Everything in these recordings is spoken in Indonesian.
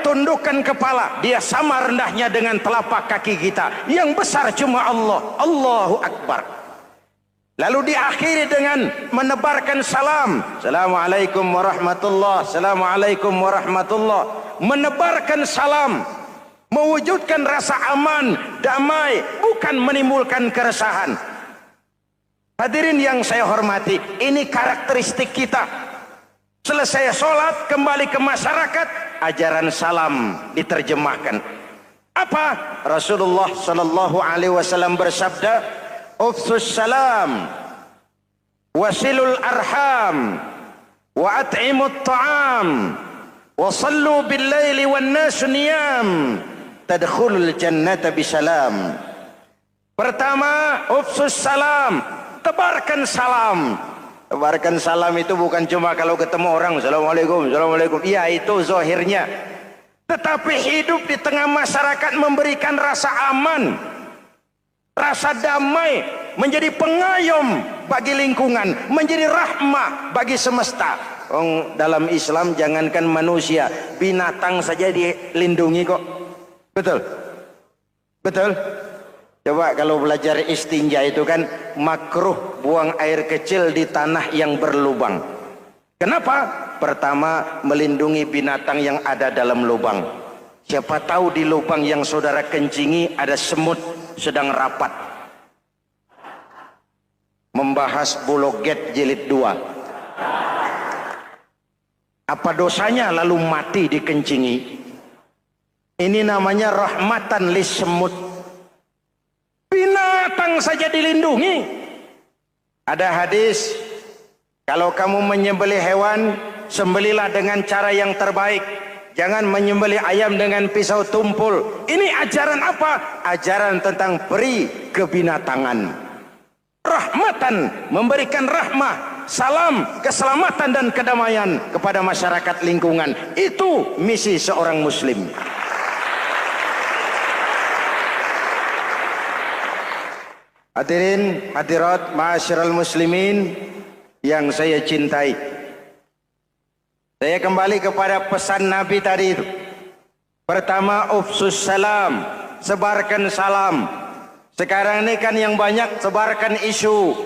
tundukkan kepala, dia sama rendahnya dengan telapak kaki kita. Yang besar cuma Allah. Allahu Akbar. Lalu diakhiri dengan menebarkan salam. Assalamualaikum warahmatullah. Assalamualaikum warahmatullah. Menebarkan salam, mewujudkan rasa aman, damai, bukan menimbulkan keresahan. Hadirin yang saya hormati, ini karakteristik kita. Selesai sholat, kembali ke masyarakat, ajaran salam diterjemahkan. Apa? Rasulullah sallallahu alaihi wasallam bersabda, "Ufsus salam, wasilul arham, wa at'imut ta'am, wa sallu bil laili wan nasu niyam, tadkhulul jannata bisalam." Pertama, ufsus salam, tebarkan salam. Tebarkan salam itu bukan cuma kalau ketemu orang, assalamualaikum, assalamualaikum. Iya, itu zahirnya. Tetapi hidup di tengah masyarakat memberikan rasa aman, rasa damai, menjadi pengayom bagi lingkungan, menjadi rahmah bagi semesta. Dalam Islam jangankan manusia, binatang saja dilindungi kok. Betul? Betul? Coba kalau belajar istinja itu kan makruh buang air kecil di tanah yang berlubang. Kenapa? Pertama, melindungi binatang yang ada dalam lubang. Siapa tahu di lubang yang saudara kencingi ada semut sedang rapat. Membahas Buloget jilid 2. Apa dosanya lalu mati dikencingi? Ini namanya rahmatan lis semut. Binatang saja dilindungi. Ada hadis, kalau kamu menyembelih hewan, sembelilah dengan cara yang terbaik. Jangan menyembelih ayam dengan pisau tumpul. Ini ajaran apa? Ajaran tentang peri kebinatangan. Rahmatan, memberikan rahmah, salam, keselamatan dan kedamaian kepada masyarakat lingkungan. Itu misi seorang muslim. Hadirin, hadirat, ma'asyiral muslimin yang saya cintai. Saya kembali kepada pesan Nabi tadi itu. Pertama, ufsus salam, sebarkan salam. Sekarang ini kan yang banyak sebarkan isu,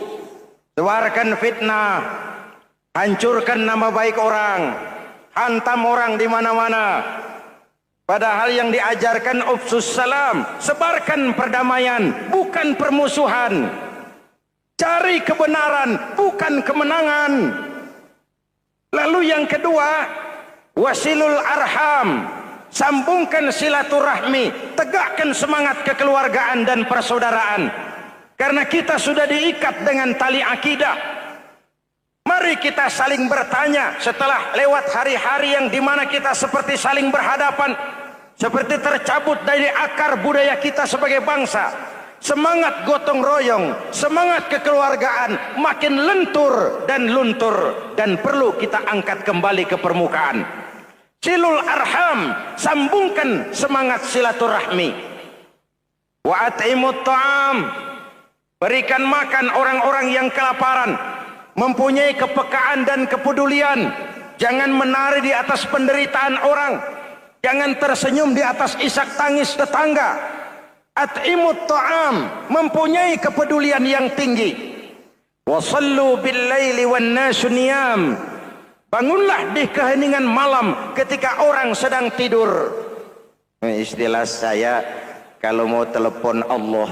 sebarkan fitnah, hancurkan nama baik orang, hantam orang di mana-mana. Padahal yang diajarkan ufsus salam, sebarkan perdamaian, bukan permusuhan. Cari kebenaran, bukan kemenangan. Lalu yang kedua, wasilul arham, sambungkan silaturahmi, tegakkan semangat kekeluargaan dan persaudaraan. Karena kita sudah diikat dengan tali akidah. Mari kita saling bertanya setelah lewat hari-hari yang dimana kita seperti saling berhadapan, seperti tercabut dari akar budaya kita sebagai bangsa. Semangat gotong royong, semangat kekeluargaan makin lentur dan luntur, dan perlu kita angkat kembali ke permukaan. Silul arham, sambungkan semangat silaturahmi. Wa at'imut ta'am, berikan makan orang-orang yang kelaparan. Mempunyai kepekaan dan kepedulian. Jangan menari di atas penderitaan orang. Jangan tersenyum di atas isak tangis tetangga. At'imut ta'am, mempunyai kepedulian yang tinggi. Wa sallu bil laili wan nasu niyam, bangunlah di keheningan malam ketika orang sedang tidur. Istilah saya, kalau mau telepon Allah,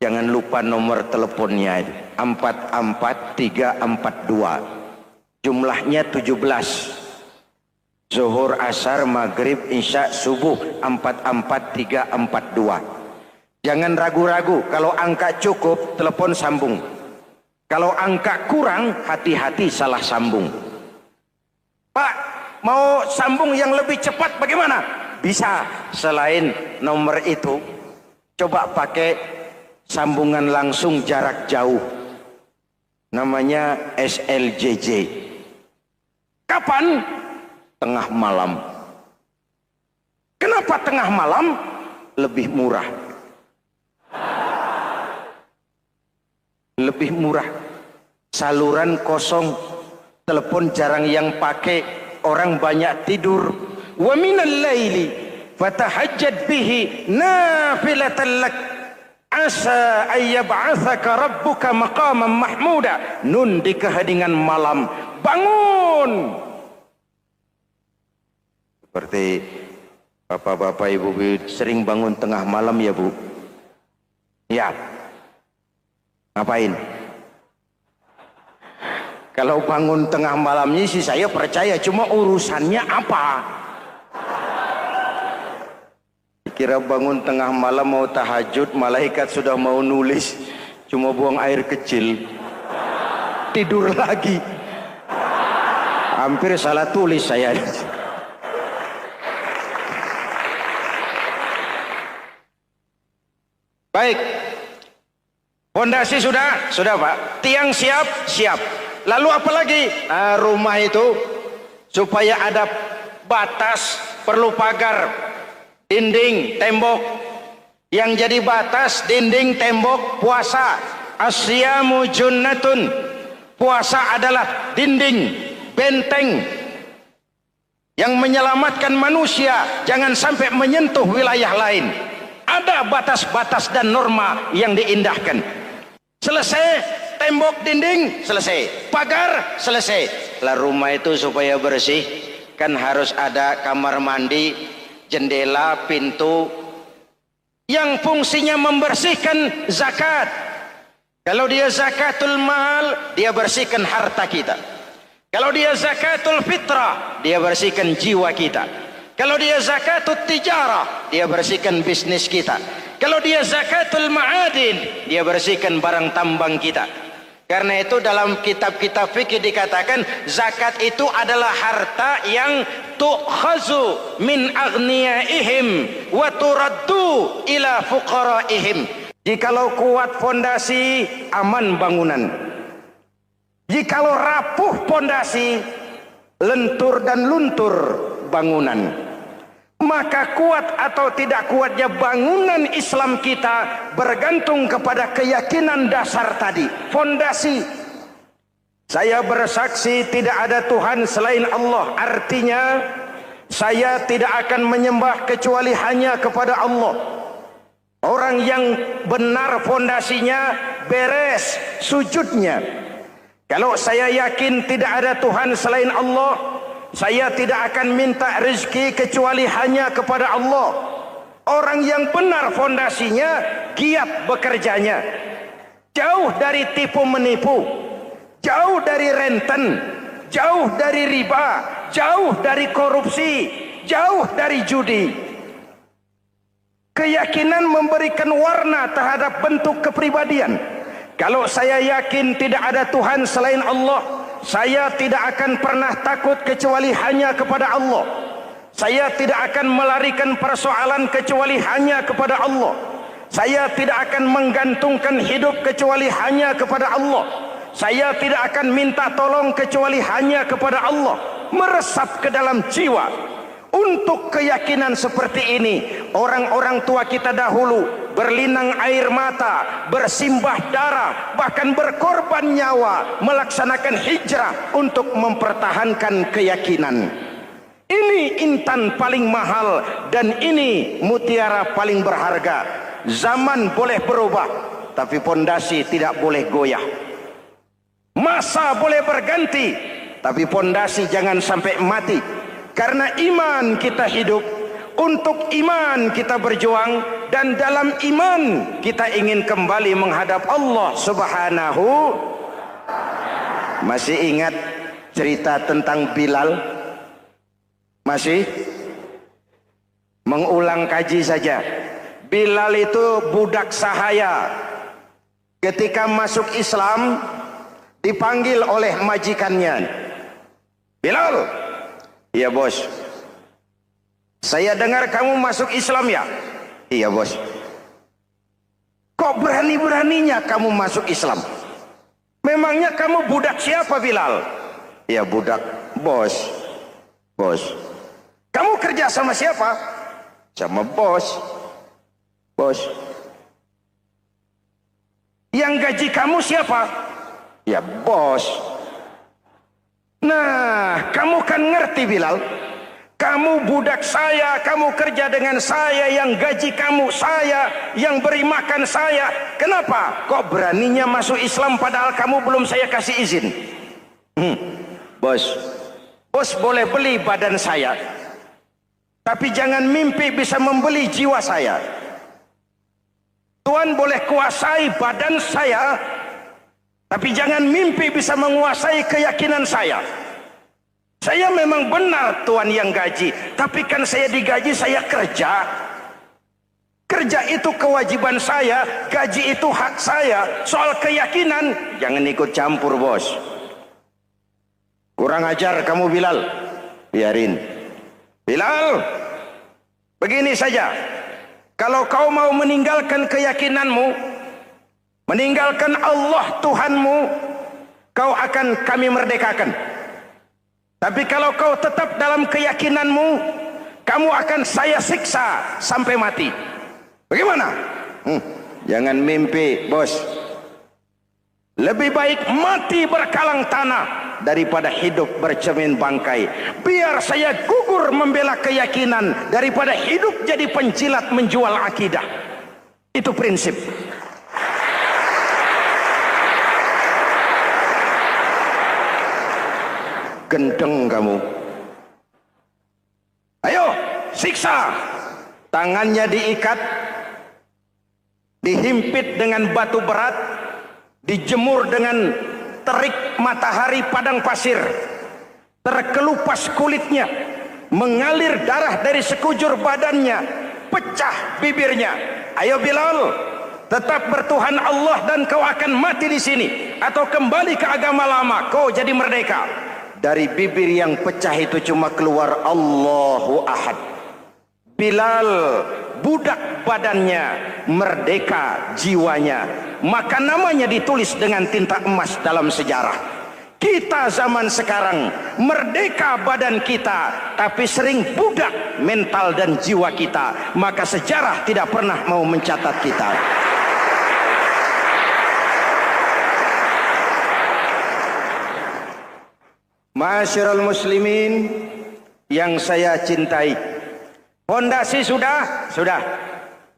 jangan lupa nomor teleponnya, 44342. Jumlahnya 17. Zuhur, asar, maghrib, isya, subuh, 44342. Jangan ragu-ragu, kalau angka cukup telepon sambung. Kalau angka kurang, hati-hati salah sambung. Pak, mau sambung yang lebih cepat bagaimana? Bisa, selain nomor itu, coba pakai sambungan langsung jarak jauh. Namanya SLJJ. Kapan? Tengah malam. Kenapa tengah malam? Lebih murah. Lebih murah. Saluran kosong, telepon jarang yang pakai, orang banyak tidur, wa minal laili fatahajjad bihi nafilatan lak asa ayyab'atsaka rabbuka maqaman mahmuda. Nun di keheningan malam bangun. Seperti bapak-bapak ibu sering bangun tengah malam ya Bu? Ya. Ngapain? Kalau bangun tengah malamnya sih saya percaya, cuma urusannya apa? Kira bangun tengah malam mau tahajud, malaikat sudah mau nulis, cuma buang air kecil, tidur lagi. Hampir salah tulis saya. Baik, fondasi sudah Pak. Tiang siap. Lalu apa lagi? Nah, rumah itu supaya ada batas, perlu pagar, dinding, tembok. Yang jadi batas, dinding, tembok, puasa. Asyamu junnatun. Puasa adalah dinding, benteng yang menyelamatkan manusia jangan sampai menyentuh wilayah lain. Ada batas-batas dan norma yang diindahkan. Selesai, tembok, dinding, selesai. Pagar, selesai. Lah rumah itu supaya bersih, kan harus ada kamar mandi, jendela, pintu, yang fungsinya membersihkan zakat. Kalau dia zakatul mal, dia bersihkan harta kita. Kalau dia zakatul fitrah, dia bersihkan jiwa kita. Kalau dia zakatul tijarah, dia bersihkan bisnis kita. Kalau dia zakatul ma'adin, dia bersihkan barang tambang kita. Karena itu dalam kitab-kitab fikih dikatakan zakat itu adalah harta yang tu'khazu min aghniyaihim wa turaddu ila fuqaraihim. Jikalau kuat fondasi, aman bangunan. Jikalau rapuh fondasi, lentur dan luntur bangunan. Maka kuat atau tidak kuatnya bangunan Islam kita bergantung kepada keyakinan dasar tadi, fondasi. Saya bersaksi tidak ada Tuhan selain Allah, artinya saya tidak akan menyembah kecuali hanya kepada Allah. Orang yang benar fondasinya beres sujudnya. Kalau saya yakin tidak ada Tuhan selain Allah, saya tidak akan minta rezeki kecuali hanya kepada Allah. Orang yang benar fondasinya, giat bekerjanya, jauh dari tipu menipu, jauh dari renten, jauh dari riba, jauh dari korupsi, jauh dari judi. Keyakinan memberikan warna terhadap bentuk kepribadian. Kalau saya yakin tidak ada Tuhan selain Allah, saya tidak akan pernah takut kecuali hanya kepada Allah. Saya tidak akan melarikan persoalan kecuali hanya kepada Allah. Saya tidak akan menggantungkan hidup kecuali hanya kepada Allah. Saya tidak akan minta tolong kecuali hanya kepada Allah. Meresap ke dalam jiwa. Untuk keyakinan seperti ini, orang-orang tua kita dahulu berlinang air mata, bersimbah darah, bahkan berkorban nyawa, melaksanakan hijrah untuk mempertahankan keyakinan. Ini intan paling mahal dan ini mutiara paling berharga. Zaman boleh berubah, tapi pondasi tidak boleh goyah. Masa boleh berganti, tapi pondasi jangan sampai mati. Karena iman kita hidup, untuk iman kita berjuang, dan dalam iman kita ingin kembali menghadap Allah Subhanahu. Masih ingat cerita tentang Bilal? Masih? Mengulang kaji saja. Bilal itu budak sahaya. Ketika masuk Islam, dipanggil oleh majikannya. Bilal, iya bos. Saya dengar kamu masuk Islam ya? Iya bos. Kok berani-beraninya kamu masuk Islam? Memangnya kamu budak siapa Bilal? Iya budak bos. Bos. Kamu kerja sama siapa? Sama bos. Bos. Yang gaji kamu siapa? Ya bos. Nah, kamu kan ngerti Bilal, kamu Kamu budak saya, kamu kerja dengan saya, yang gaji kamu saya, yang beri makan saya. Kenapa? Kok beraninya masuk Islam padahal kamu belum saya kasih izin? Bos, bos boleh beli badan saya, tapi jangan mimpi bisa membeli jiwa saya. Tuhan boleh kuasai badan saya, tapi jangan mimpi bisa menguasai keyakinan saya. Saya memang benar Tuhan yang gaji, tapi kan saya digaji, saya kerja. Kerja itu kewajiban saya, gaji itu hak saya. Soal keyakinan, jangan ikut campur bos. Kurang ajar kamu Bilal, biarin. Bilal, begini saja. Kalau kau mau meninggalkan keyakinanmu, meninggalkan Allah Tuhanmu, kau akan kami merdekakan. Tapi kalau kau tetap dalam keyakinanmu, kamu akan saya siksa sampai mati. Bagaimana? Jangan mimpi, bos. Lebih baik mati berkalang tanah daripada hidup bercermin bangkai. Biar saya gugur membela keyakinan daripada hidup jadi penjilat menjual akidah. Itu prinsip. Gendeng kamu. Ayo, siksa. Tangannya diikat, dihimpit dengan batu berat, dijemur dengan terik matahari padang pasir, terkelupas kulitnya, mengalir darah dari sekujur badannya, pecah bibirnya. Ayo Bilal, tetap bertuhan Allah dan kau akan mati di sini, atau kembali ke agama lama, kau jadi merdeka. Dari bibir yang pecah itu cuma keluar Allahu Ahad. Bilal budak badannya, merdeka jiwanya, maka namanya ditulis dengan tinta emas dalam sejarah. Kita zaman sekarang merdeka badan kita, tapi sering budak mental dan jiwa kita, maka sejarah tidak pernah mau mencatat kita. Masyarul muslimin yang saya cintai, fondasi sudah.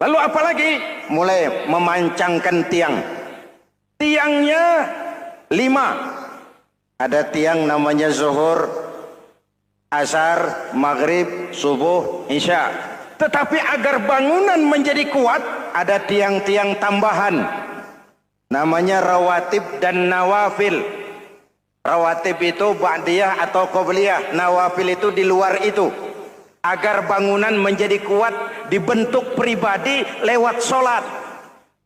Lalu apa lagi? Mulai memancangkan tiang. Tiangnya 5. Ada tiang namanya zuhur, asar, maghrib, subuh, isya. Tetapi agar bangunan menjadi kuat, ada tiang-tiang tambahan. Namanya rawatib dan nawafil. Rawatib itu ba'diyah atau qobliyah, nawafil itu di luar itu. Agar bangunan menjadi kuat, dibentuk pribadi lewat solat.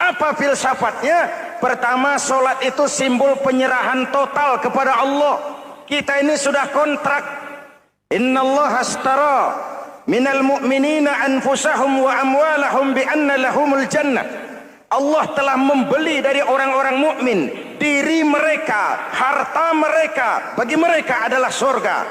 Apa filsafatnya? Pertama, solat itu simbol penyerahan total kepada Allah. Kita ini sudah kontrak. Innallaha astara minal mu'minina anfusahum wa amwalahum bi anna lahumul jannah. Allah telah membeli dari orang-orang mukmin diri mereka, harta mereka, bagi mereka adalah surga.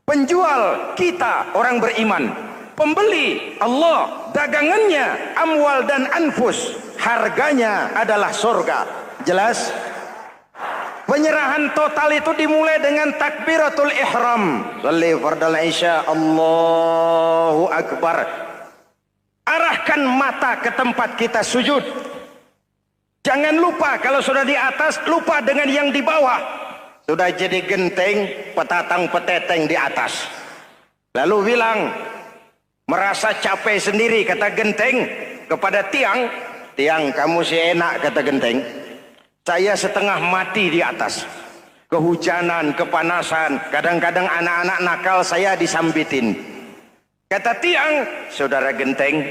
Penjual kita orang beriman, pembeli Allah, dagangannya amwal dan anfus, harganya adalah surga. Jelas? Penyerahan total itu dimulai dengan takbiratul ihram. Shalli fardal isya, Allahu akbar. Arahkan mata ke tempat kita sujud. Jangan lupa kalau sudah di atas, lupa dengan yang di bawah. Sudah jadi genteng, petatang peteteng di atas. Lalu bilang, merasa capek sendiri, kata genteng kepada tiang. Tiang, kamu sih enak, kata genteng. Saya setengah mati di atas. Kehujanan, kepanasan, kadang-kadang anak-anak nakal saya disambitin. Kata tiang, saudara genteng,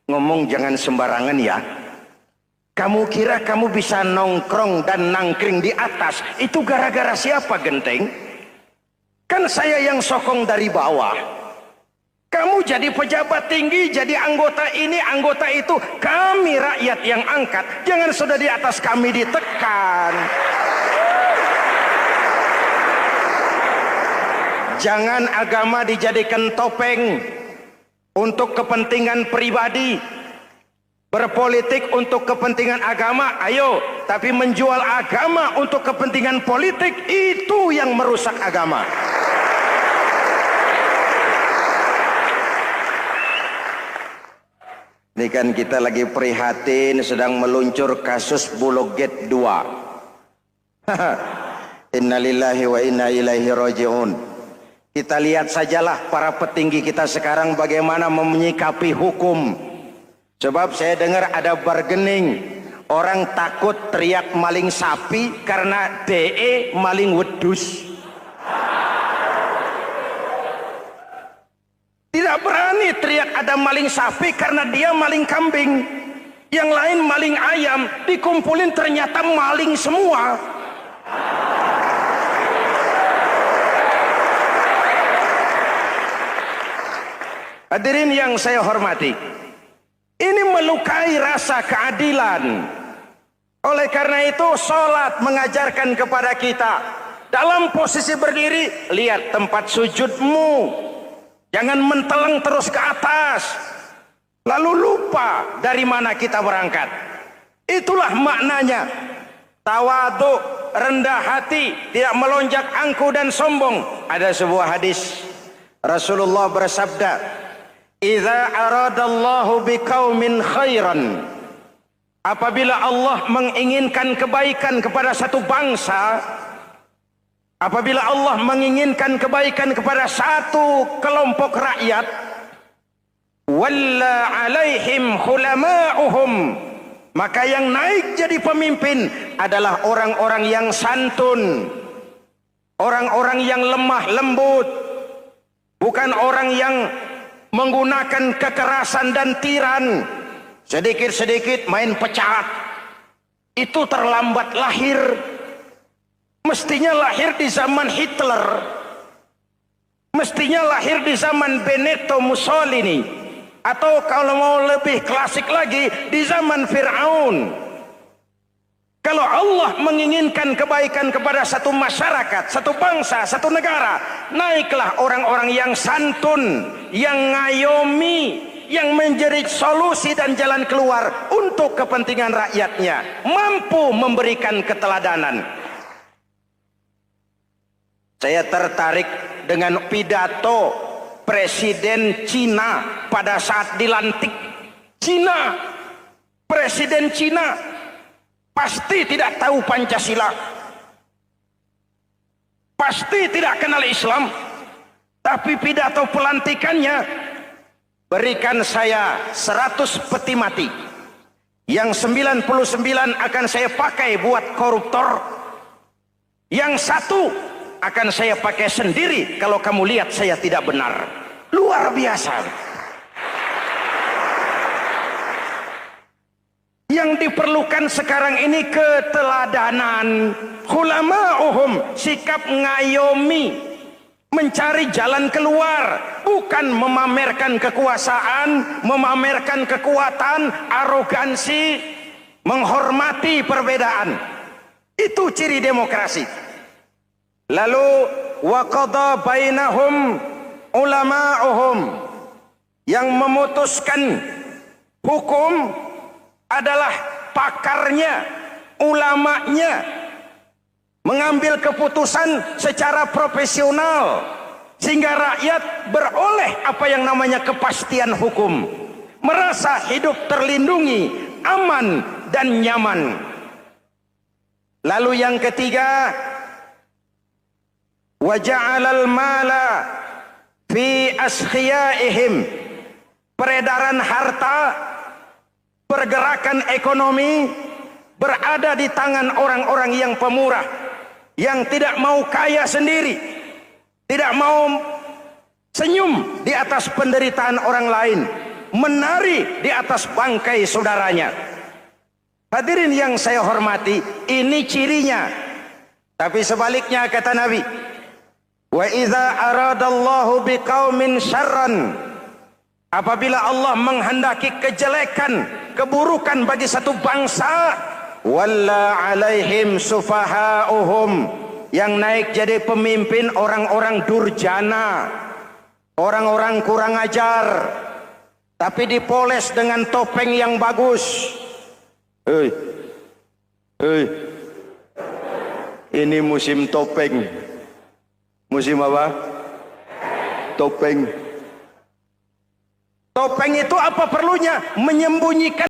ngomong jangan sembarangan ya. Kamu kira kamu bisa nongkrong dan nangkring di atas, itu gara-gara siapa genteng? Kan saya yang sokong dari bawah. Kamu jadi pejabat tinggi, jadi anggota ini, anggota itu. Kami rakyat yang angkat, jangan sudah di atas kami ditekan. Jangan agama dijadikan topeng untuk kepentingan pribadi. Berpolitik untuk kepentingan agama, ayo. Tapi menjual agama untuk kepentingan politik, itu yang merusak agama. Ini kan kita lagi prihatin sedang meluncur kasus Bulog Gate 2. Innalillahi wa inna ilaihi raji'un. Kita lihat sajalah para petinggi kita sekarang bagaimana menyikapi hukum. Sebab saya dengar ada bargaining, orang takut teriak maling sapi karena DE maling wedus. Tidak berani teriak ada maling sapi karena dia maling kambing. Yang lain maling ayam, dikumpulin ternyata maling semua. Hadirin yang saya hormati, ini melukai rasa keadilan. Oleh karena itu sholat mengajarkan kepada kita dalam posisi berdiri, lihat tempat sujudmu. Jangan menteleng terus ke atas, lalu lupa dari mana kita berangkat. Itulah maknanya tawadhu, rendah hati, tidak melonjak angku dan sombong. Ada sebuah hadis Rasulullah bersabda, "Idza aradallahu biqaumin khairan." Apabila Allah menginginkan kebaikan kepada satu bangsa, apabila Allah menginginkan kebaikan kepada satu kelompok rakyat, walla alaihim hulama'uhum, maka yang naik jadi pemimpin adalah orang-orang yang santun, orang-orang yang lemah lembut, bukan orang yang menggunakan kekerasan dan tiran, sedikit-sedikit main pecat. Itu terlambat lahir. Mestinya lahir di zaman Hitler, mestinya lahir di zaman Benito Mussolini, atau kalau mau lebih klasik lagi di zaman Fir'aun. Kalau Allah menginginkan kebaikan kepada satu masyarakat, satu bangsa, satu negara, naiklah orang-orang yang santun, yang ngayomi, yang menjadi solusi dan jalan keluar untuk kepentingan rakyatnya, mampu memberikan keteladanan. Saya tertarik dengan pidato Presiden Cina pada saat dilantik. Cina, Presiden Cina pasti tidak tahu Pancasila, pasti tidak kenal Islam, tapi pidato pelantikannya, berikan saya 100 peti mati, yang 99 akan saya pakai buat koruptor, yang satu akan saya pakai sendiri kalau kamu lihat saya tidak benar. Luar biasa. Yang diperlukan sekarang ini keteladanan, hulama'uhum, sikap ngayomi, mencari jalan keluar, bukan memamerkan kekuasaan, memamerkan kekuatan, arogansi, menghormati perbedaan. Itu ciri demokrasi. Lalu waqada bainahum ulama'uhum, yang memutuskan hukum adalah pakarnya, ulamanya, mengambil keputusan secara profesional sehingga rakyat beroleh apa yang namanya kepastian hukum, merasa hidup terlindungi, aman dan nyaman. Lalu yang ketiga, wa ja'alal mala fi askhiyaihim, peredaran harta, pergerakan ekonomi berada di tangan orang-orang yang pemurah, yang tidak mau kaya sendiri, tidak mau senyum di atas penderitaan orang lain, menari di atas bangkai saudaranya. Hadirin yang saya hormati, ini cirinya. Tapi sebaliknya kata Nabi, wa idza aradallahu biqaumin syarran, apabila Allah menghendaki kejelekan, keburukan bagi satu bangsa, walla alaihim sufahauhum, yang naik jadi pemimpin orang-orang durjana, orang-orang kurang ajar, tapi dipoles dengan topeng yang bagus. Ini musim topeng. Musim apa? Topeng. Topeng itu apa perlunya? Menyembunyikan